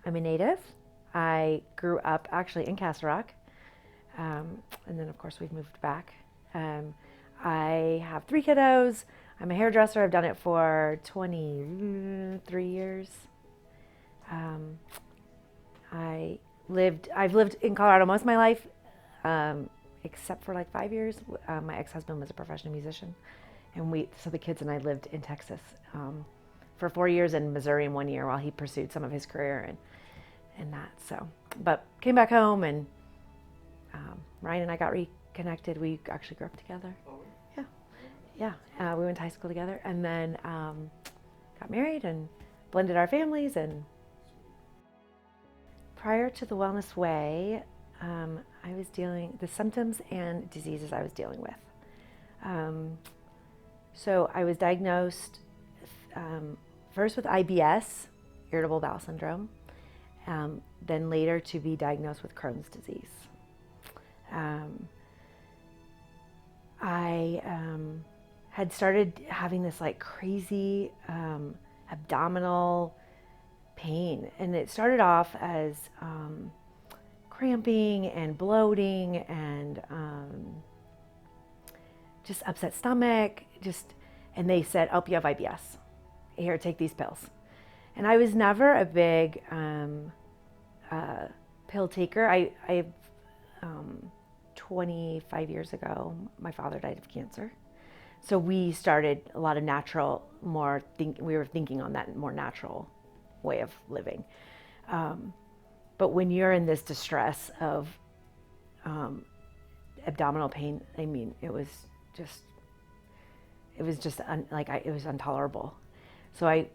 I'm a native. I grew up actually in Castle Rock, and then of course we've moved back. Um, I have 3 kiddos. I'm a hairdresser. I've done it for 23 years. Um, I've lived in Colorado most of my life, except for like 5 years. My ex-husband was a professional musician, and so the kids and I lived in Texas for 4 years, and Missouri in 1 year while he pursued some of his career and that. So, but came back home, and Ryan and I got reconnected. We actually grew up together. Yeah, yeah. We went to high school together, and then got married and blended our families. And prior to the Wellness Way, I was dealing the symptoms and diseases I was dealing with. So I was diagnosed first with IBS, irritable bowel syndrome, then later to be diagnosed with Crohn's disease. I had started having this like crazy abdominal pain, and it started off as cramping and bloating and just upset stomach, and they said, oh, you have IBS. Here, take these pills. And I was never a big pill taker. I 25 years ago, my father died of cancer. So we started a lot of natural, we were thinking on that more natural way of living. But when you're in this distress of abdominal pain, I mean, it was just it was intolerable. So I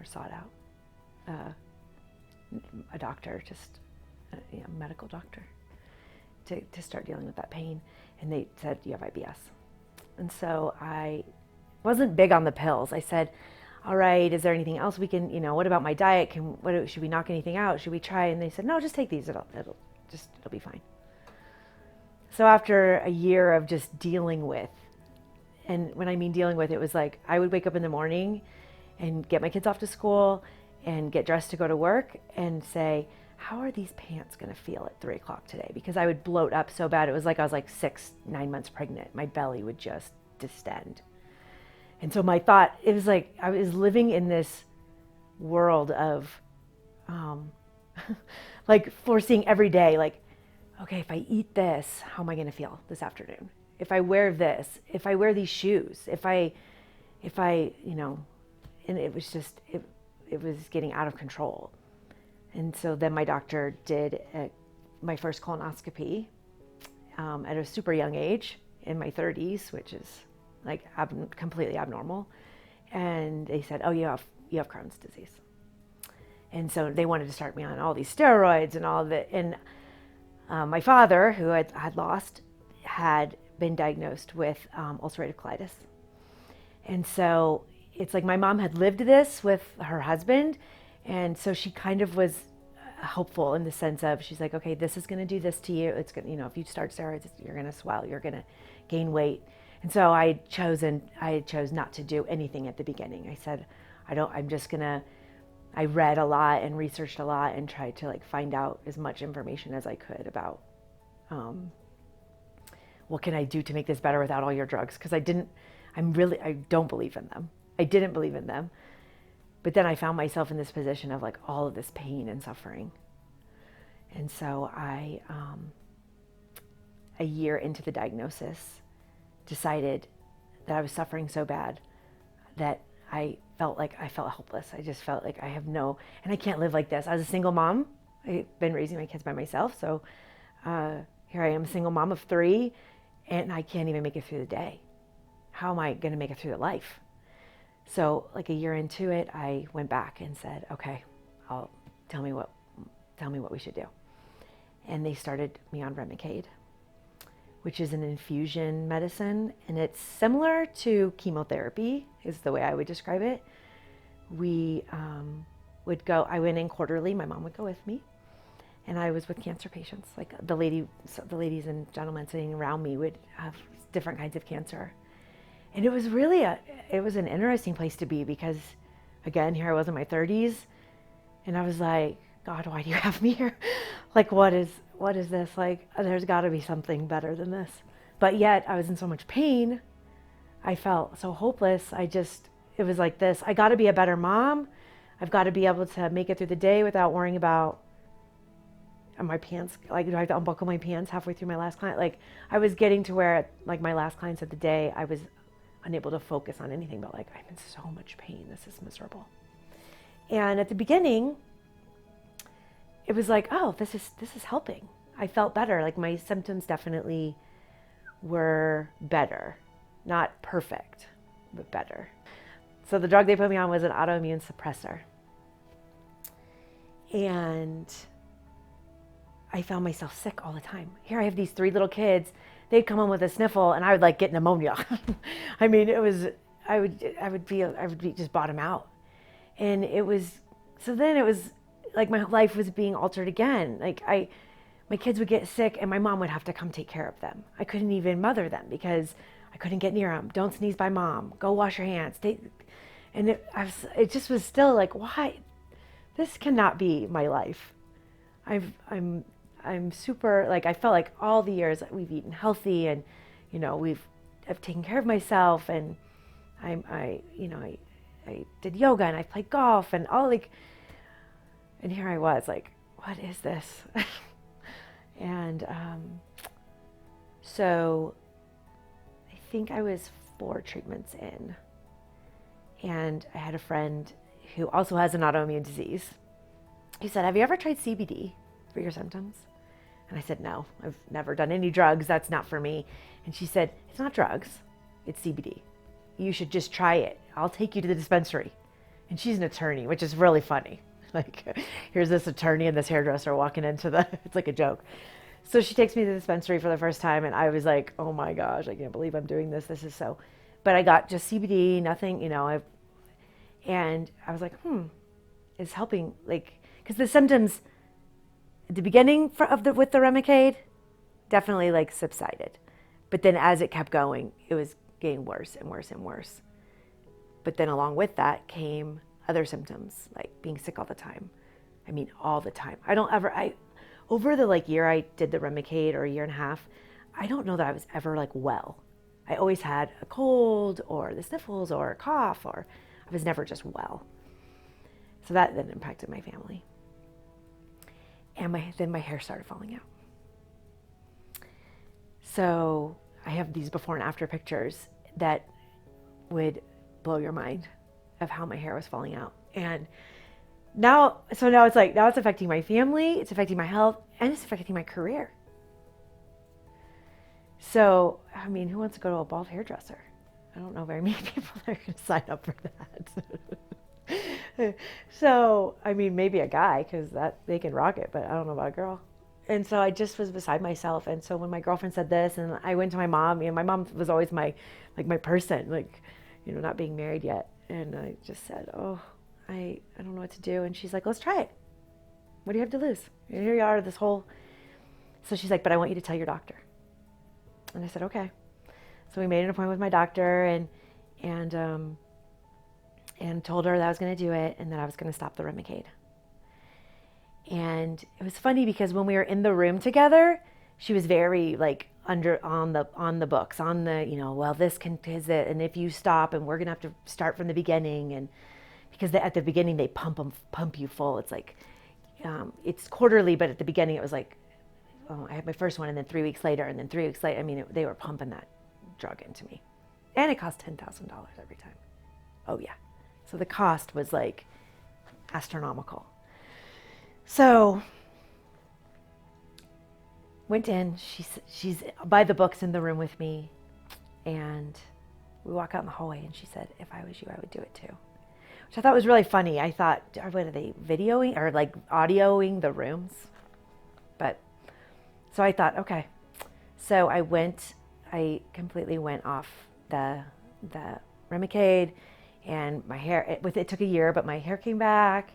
sought out a doctor, a medical doctor, to start dealing with that pain. And they said, you have IBS. And so I wasn't big on the pills. I said, all right, is there anything else we can, what about my diet? Should we knock anything out? Should we try? And they said, no, just take these. It'll be fine. So after a year of just dealing with, and when I mean dealing with, it was like I would wake up in the morning and get my kids off to school and get dressed to go to work and say, how are these pants going to feel at 3 o'clock today? Because I would bloat up so bad. It was like I was like 9 months pregnant. My belly would just distend. And so my thought, it was like I was living in this world of like foreseeing every day, like, okay, if I eat this, how am I going to feel this afternoon? If I wear this, if I wear these shoes, if I, and it was just, it was getting out of control. And so then my doctor did my first colonoscopy at a super young age in my 30s, which is like completely abnormal. And they said, oh, you have Crohn's disease. And so they wanted to start me on all these steroids and all of it. And my father, who I had lost, had been diagnosed with ulcerative colitis. And so it's like my mom had lived this with her husband. And so she kind of was hopeful in the sense of, she's like, okay, this is going to do this to you. It's going to, if you start steroids, you're going to swell, you're going to gain weight. And so I chose not to do anything at the beginning. I said, I read a lot and researched a lot and tried to like find out as much information as I could about what can I do to make this better without all your drugs? Because I don't believe in them. I didn't believe in them. But then I found myself in this position of like all of this pain and suffering. And so I, a year into the diagnosis, decided that I was suffering so bad that I felt helpless. I just felt like and I can't live like this. I was a single mom. I've been raising my kids by myself. So here I am, a single mom of 3, and I can't even make it through the day. How am I going to make it through the life? So like a year into it, I went back and said, okay, tell me what we should do. And they started me on Remicade, which is an infusion medicine, and it's similar to chemotherapy is the way I would describe it. We I went in quarterly, my mom would go with me, and I was with cancer patients. Like the ladies and gentlemen sitting around me would have different kinds of cancer. And it was really an interesting place to be because again, here I was in my 30s, and I was like, God, why do you have me here? Like, what is this? Like, there's got to be something better than this. But yet, I was in so much pain. I felt so hopeless. It was like this. I got to be a better mom. I've got to be able to make it through the day without worrying about my pants. Like, do I have to unbuckle my pants halfway through my last client? Like, I was getting to where, like, my last clients of the day, I was unable to focus on anything but, like, I'm in so much pain. This is miserable. And at the beginning, it was like, oh, this is helping. I felt better. Like, my symptoms definitely were better. Not perfect, but better. So the drug they put me on was an autoimmune suppressor. And I found myself sick all the time. Here I have these 3 little kids. They'd come home with a sniffle and I would like get pneumonia. I mean, I would be just bottom out. And then it was like my life was being altered again. Like my kids would get sick and my mom would have to come take care of them. I couldn't even mother them because I couldn't get near them. Don't sneeze by mom. Go wash your hands. And it just was still like, why? This cannot be my life. I'm super, like, I felt like all the years that we've eaten healthy and, you know, I've taken care of myself, and I did yoga and I played golf and all, like, and here I was like, what is this? And so I think I was 4 treatments in, and I had a friend who also has an autoimmune disease. He said, have you ever tried CBD for your symptoms? And I said, no, I've never done any drugs. That's not for me. And she said, it's not drugs, it's CBD. You should just try it. I'll take you to the dispensary. And she's an attorney, which is really funny. Like, here's this attorney and this hairdresser walking into it's like a joke. So she takes me to the dispensary for the first time, and I was like, oh my gosh, I can't believe I'm doing this. This is so, but I got just CBD, nothing, you know, and I was like, it's helping, like, because the symptoms at the beginning with the Remicade definitely like subsided. But then as it kept going, it was getting worse and worse and worse. But then along with that came other symptoms, like being sick all the time. I mean, all the time. Over the like year I did the Remicade, or a year and a half, I don't know that I was ever like well. I always had a cold or the sniffles or a cough, or I was never just well. So that then impacted my family. And then my hair started falling out. So I have these before and after pictures that would blow your mind of how my hair was falling out. And now it's like, now it's affecting my family, it's affecting my health, and it's affecting my career. So, I mean, who wants to go to a bald hairdresser? I don't know very many people that are going to sign up for that. So, I mean, maybe a guy, because they can rock it, but I don't know about a girl. And so I just was beside myself. And so when my girlfriend said this, and I went to my mom, my mom was always my person, like, not being married yet. And I just said, oh, I don't know what to do. And she's like, let's try it. What do you have to lose? And here you are, so she's like, but I want you to tell your doctor. And I said, okay. So we made an appointment with my doctor and told her that I was going to do it and that I was going to stop the Remicade. And it was funny because when we were in the room together, she was very like on the books, well, this is it, and if you stop, and we're going to have to start from the beginning, and because at the beginning they pump you full. It's like it's quarterly, but at the beginning it was like, I had my first one, and then 3 weeks later, and then 3 weeks later. I mean, they were pumping that drug into me, and it cost $10,000 every time. Oh yeah, so the cost was like astronomical. So went in. She's by the books in the room with me, and we walk out in the hallway, and she said, "If I was you, I would do it too," which I thought was really funny. I thought, what are they videoing or like audioing the rooms? But so I thought, okay. So I completely went off the Remicade, and my hair, it took a year, but my hair came back.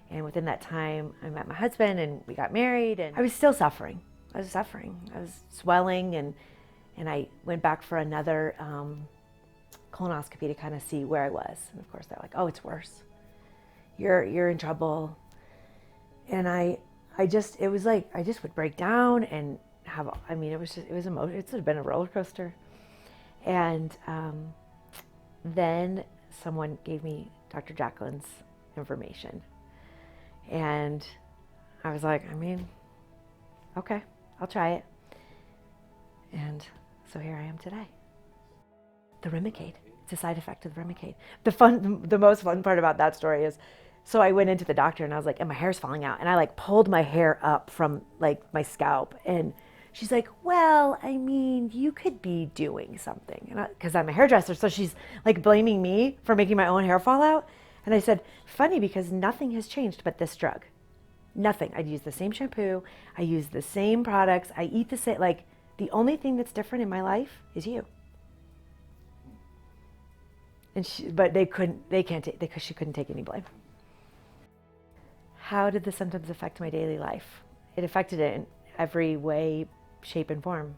And within that time, I met my husband and we got married, and I was still suffering. I was swelling, and I went back for another colonoscopy to kind of see where I was. And of course, they're like, oh, it's worse. you're in trouble. And it was like, I just would break down and it was emotional. It's been a roller coaster. And then someone gave me Dr. Jacqueline's information. And I was like, okay, I'll try it. And so here I am today. The Remicade. It's a side effect of the Remicade. The most fun part about that story is, so I went into the doctor and I was like, and my hair's falling out. And I like pulled my hair up from like my scalp. And she's like, well, you could be doing something. And because I'm a hairdresser. So she's like blaming me for making my own hair fall out. And I said, funny, because nothing has changed but this drug. Nothing. I use the same shampoo. I use the same products. I eat the same, like the only thing that's different in my life is you. And but she couldn't take any blame. How did the symptoms affect my daily life? It affected it in every way, shape, and form.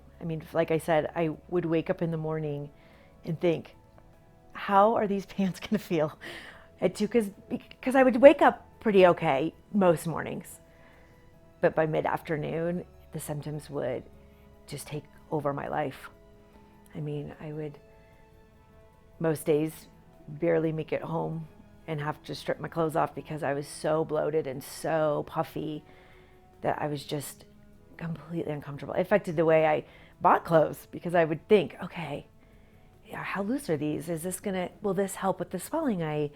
Like I said, I would wake up in the morning and think, how are these pants going to feel at 2? Because I would wake up pretty okay most mornings. But by mid-afternoon, the symptoms would just take over my life. I would, most days, barely make it home and have to strip my clothes off because I was so bloated and so puffy that I was just completely uncomfortable. It affected the way I bought clothes because I would think, okay, yeah, how loose are these? Will this help with the swelling? It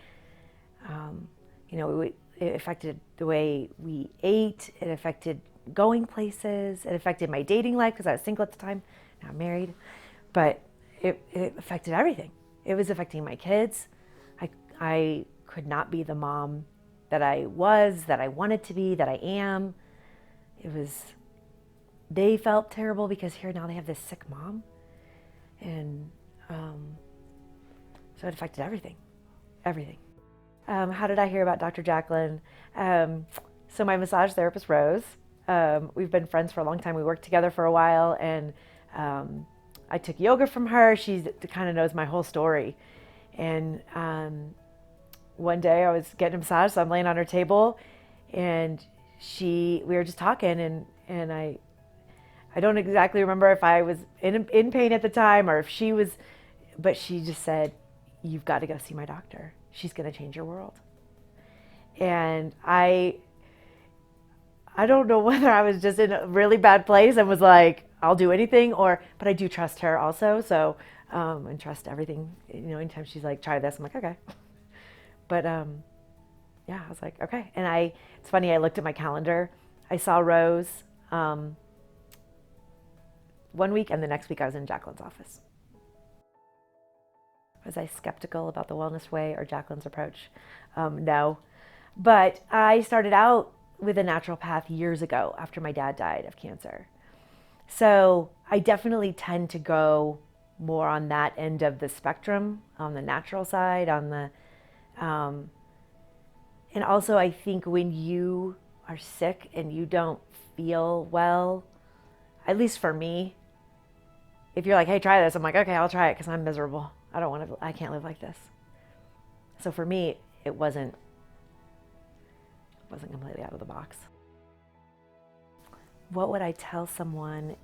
affected the way we ate. It affected going places. It affected my dating life because I was single at the time. Now I'm married. But it affected everything. It was affecting my kids. I could not be the mom that I was, that I wanted to be, that I am. They felt terrible because here now they have this sick mom. And so it affected everything. How did I hear about Dr. Jacqueline? So my massage therapist, Rose, we've been friends for a long time. We worked together for a while, and I took yoga from her. She kind of knows my whole story. And one day I was getting a massage, so I'm laying on her table, and we were just talking, and I don't exactly remember if I was in pain at the time or if she was, but she just said, you've got to go see my doctor. She's going to change your world. And I don't know whether I was just in a really bad place and was like, I'll do anything, but I do trust her also. So, and trust everything, anytime she's like, try this, I'm like, okay. But, yeah, I was like, okay. And it's funny, I looked at my calendar. I saw Rose, 1 week, and the next week I was in Jacqueline's office. Was I skeptical about the wellness way or Jacqueline's approach? No. But I started out with a natural path years ago after my dad died of cancer. So I definitely tend to go more on that end of the spectrum, on the natural side, and also I think when you are sick and you don't feel well, at least for me, if you're like, hey, try this, I'm like, okay, I'll try it because I'm miserable. I can't live like this. So for me, it wasn't completely out of the box. What would I tell someone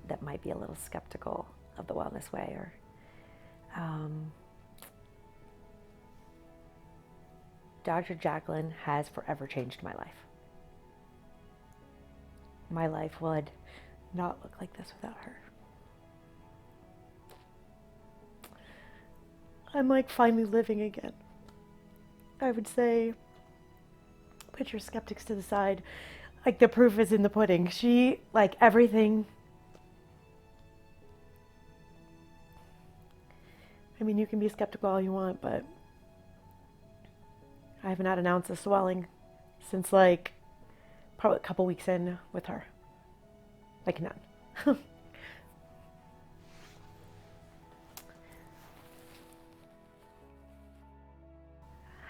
that might be a little skeptical of the wellness way? Dr. Jacqueline has forever changed my life. My life would not look like this without her. I'm like finally living again. I would say, put your skeptics to the side. Like the proof is in the pudding. She, like everything. You can be skeptical all you want, but I haven't had an ounce of swelling since like probably a couple weeks in with her. Like none.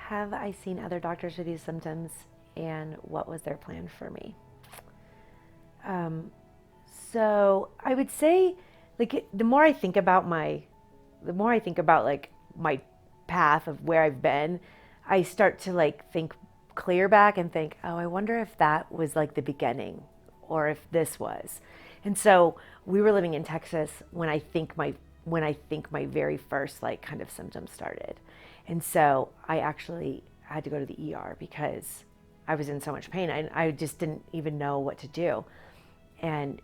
Have I seen other doctors with these symptoms, and what was their plan for me? So I would say, like, the more I think about like my path of where I've been, I start to like think clear back and think, oh, I wonder if that was like the beginning or if this was. And so we were living in Texas when I think my very first like kind of symptoms started. And so I actually had to go to the ER because I was in so much pain. I just didn't even know what to do. And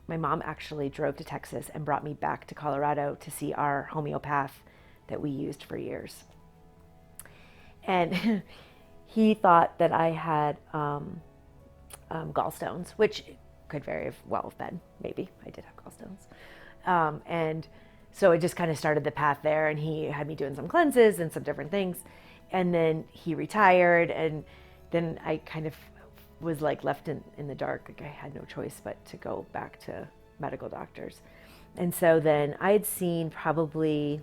my mom actually drove to Texas and brought me back to Colorado to see our homeopath that we used for years. And he thought that I had gallstones, which could very well have been. Maybe I did have gallstones. And so it just kind of started the path there. And he had me doing some cleanses and some different things. And then he retired. And then I kind of was like left in the dark. Like I had no choice but to go back to medical doctors. And so then I had seen probably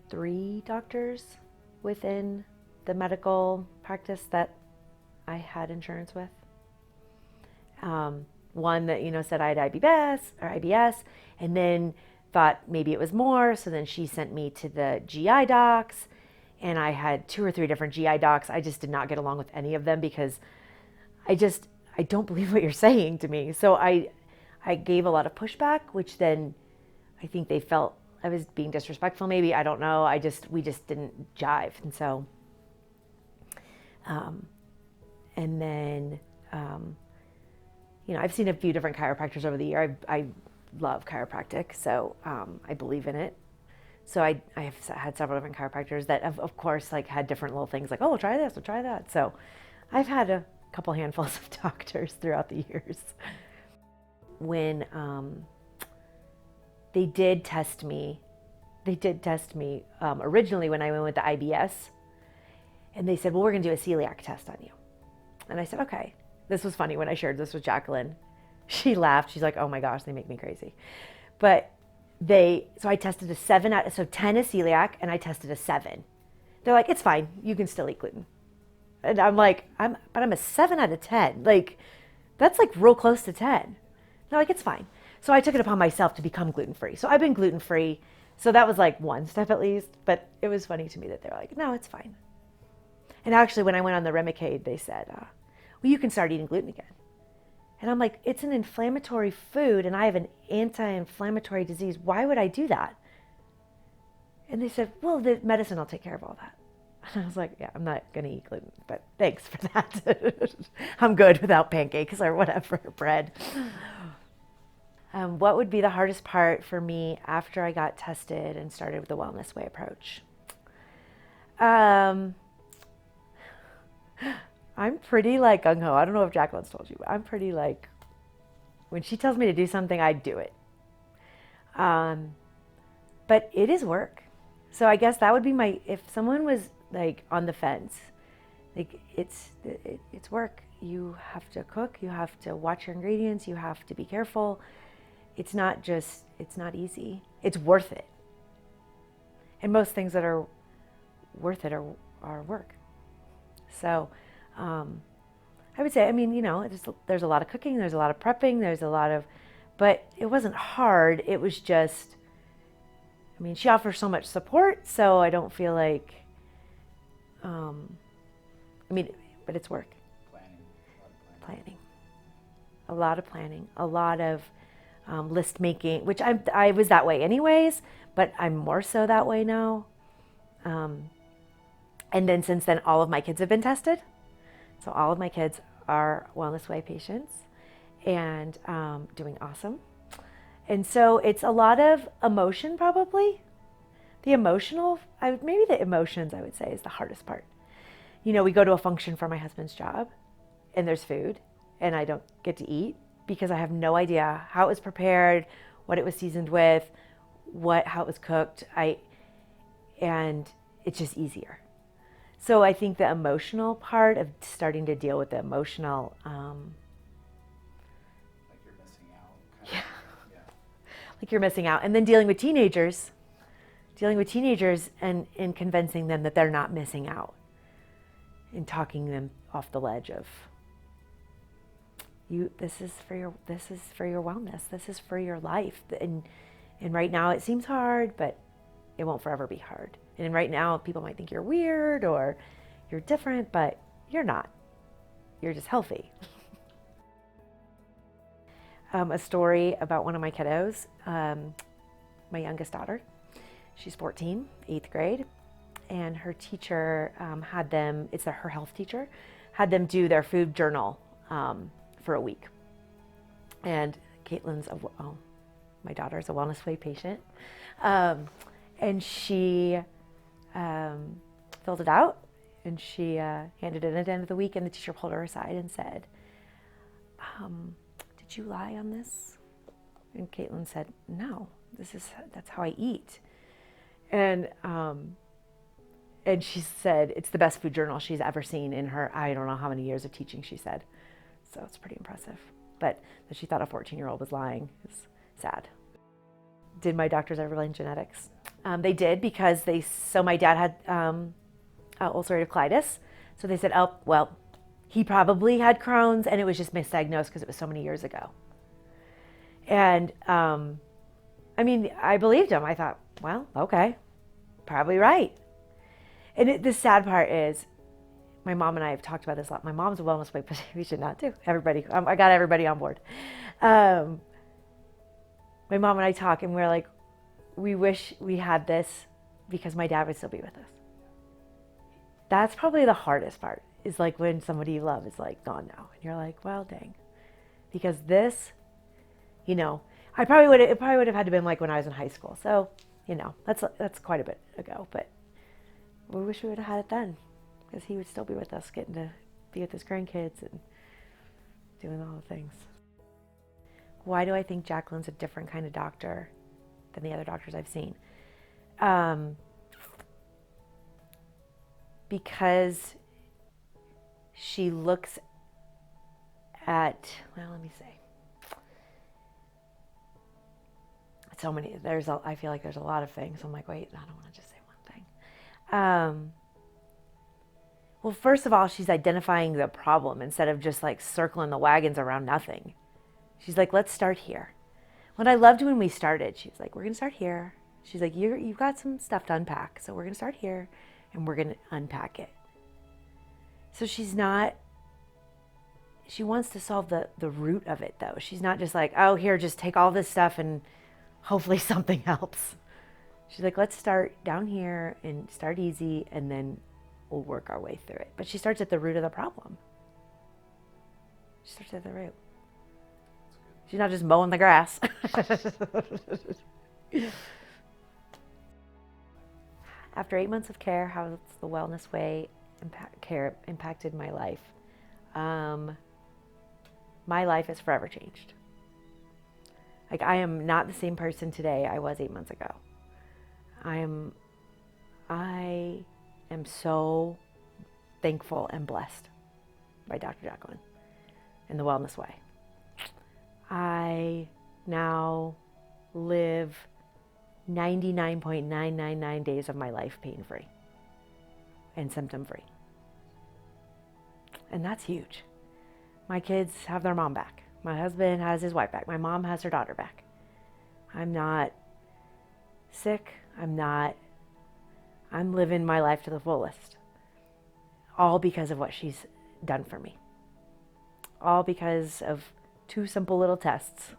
3 doctors within the medical practice that I had insurance with. One that, said I had IBS, and then thought maybe it was more. So then she sent me to the GI docs, and I had 2 or 3 different GI docs. I just did not get along with any of them because I don't believe what you're saying to me. So I gave a lot of pushback, which then I think they felt I was being disrespectful. Maybe, I don't know. We just didn't jive. And so, and then, I've seen a few different chiropractors over the year. I love chiropractic, so I believe in it. So I have had several different chiropractors that have, of course, like had different little things like, oh, try this, or try that. So I've had a couple handfuls of doctors throughout the years. When they did test me originally when I went with the IBS, and they said, well, we're going to do a celiac test on you. And I said, okay. This was funny when I shared this with Jacqueline. She laughed. She's like, oh my gosh, they make me crazy. But so I tested a 10 is celiac, and I tested a 7. They're like, it's fine. You can still eat gluten. And I'm like, I'm a 7 out of 10. Like, that's like real close to 10. They're like, it's fine. So I took it upon myself to become gluten-free. So I've been gluten-free. So that was like one step at least. But it was funny to me that they were like, no, it's fine. And actually, when I went on the Remicade, they said, well, you can start eating gluten again. And I'm like, it's an inflammatory food, and I have an anti-inflammatory disease. Why would I do that? And they said, well, the medicine will take care of all that. And I was like, yeah, I'm not going to eat gluten, but thanks for that. I'm good without pancakes or whatever, bread. What would be the hardest part for me after I got tested and started with the Wellness Way approach? I'm pretty like gung-ho. I don't know if Jacqueline's told you, but I'm pretty like, when she tells me to do something, I do it. But it is work. So I guess that would be if someone was like on the fence, like it's work. You have to cook, you have to watch your ingredients, you have to be careful. It's not easy. It's worth it. And most things that are worth it are work. So, I would say, there's a lot of cooking, there's a lot of prepping, but it wasn't hard. It was just, she offers so much support, so I don't feel like, but it's work. Planning. A lot of planning, a lot of list making, which I was that way anyways, but I'm more so that way now. And then since then, all of my kids have been tested. So all of my kids are Wellness Way patients and doing awesome. And so it's a lot of emotion, probably. The emotions, I would say, is the hardest part. We go to a function for my husband's job, and there's food, and I don't get to eat because I have no idea how it was prepared, what it was seasoned with, how it was cooked. And it's just easier. So I think the emotional part of starting to deal with the emotional, like you're missing out. Yeah. Like you're missing out. And then dealing with teenagers and convincing them that they're not missing out, and talking them off the ledge of, this is for your wellness. This is for your life. And right now it seems hard, but It won't forever be hard. And right now, people might think you're weird or you're different, but you're not. You're just healthy. A story about one of my kiddos, my youngest daughter. She's 14, 8th grade, and her teacher had them, her health teacher, had them do their food journal for a week. And Caitlin's, my daughter's a Wellness Way patient, and she filled it out, and she handed it in at the end of the week, and the teacher pulled her aside and said, did you lie on this? And Caitlin said, no, that's how I eat. And she said, it's the best food journal she's ever seen in her, I don't know how many years of teaching, she said. So it's pretty impressive. But that she thought a 14-year-old was lying is sad. Did my doctors ever blame genetics? They did, because my dad had ulcerative colitis. So they said, oh, well, he probably had Crohn's, and it was just misdiagnosed because it was so many years ago. And I believed him. I thought, well, okay, probably right. And the sad part is, my mom and I have talked about this a lot. My mom's a Wellness Way patient now too. Everybody, I got everybody on board. My mom and I talk, and we're like, we wish we had this because my dad would still be with us. That's probably the hardest part, is like when somebody you love is like gone now, and you're like, well, dang, because this, it probably would have had to been like when I was in high school. So, that's quite a bit ago, but we wish we would have had it then, because he would still be with us, getting to be with his grandkids and doing all the things. Why do I think Jacqueline's a different kind of doctor than the other doctors I've seen? Because she looks at, let me say, so many, I feel like there's a lot of things. I'm like, wait, I don't want to just say one thing. Well, first of all, she's identifying the problem instead of just like circling the wagons around nothing. She's like, let's start here. What I loved when we started, she was like, we're going to start here. She's like, you've got some stuff to unpack. So we're going to start here, and we're going to unpack it. So she wants to solve the root of it, though. She's not just like, oh, here, just take all this stuff and hopefully something helps. She's like, let's start down here and start easy, and then we'll work our way through it. But she starts at the root of the problem. She starts at the root. She's not just mowing the grass. After 8 months of care, how has the Wellness Way care impacted my life? My life has forever changed. Like, I am not the same person today I was 8 months ago. I am so thankful and blessed by Dr. Jacqueline and the Wellness Way. I now live 99.999 days of my life pain-free and symptom-free. And that's huge. My kids have their mom back. My husband has his wife back. My mom has her daughter back. I'm not sick. I'm living my life to the fullest. All because of what she's done for me. All because of 2 simple little tests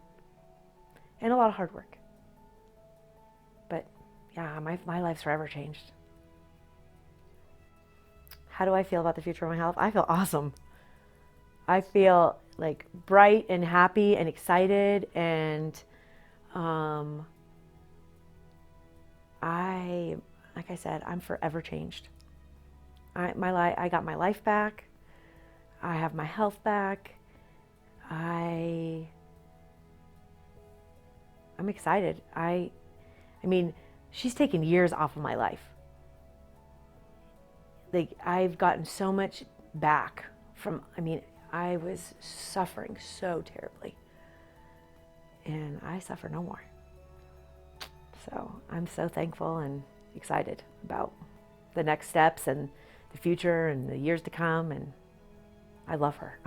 and a lot of hard work. But yeah, my life's forever changed. How do I feel about the future of my health? I feel awesome. I feel like bright and happy and excited, and like I said, I'm forever changed. I got my life back. I have my health back. I'm excited. I mean, she's taken years off of my life. Like, I've gotten so much back from, I was suffering so terribly, and I suffer no more. So I'm so thankful and excited about the next steps and the future and the years to come, and I love her.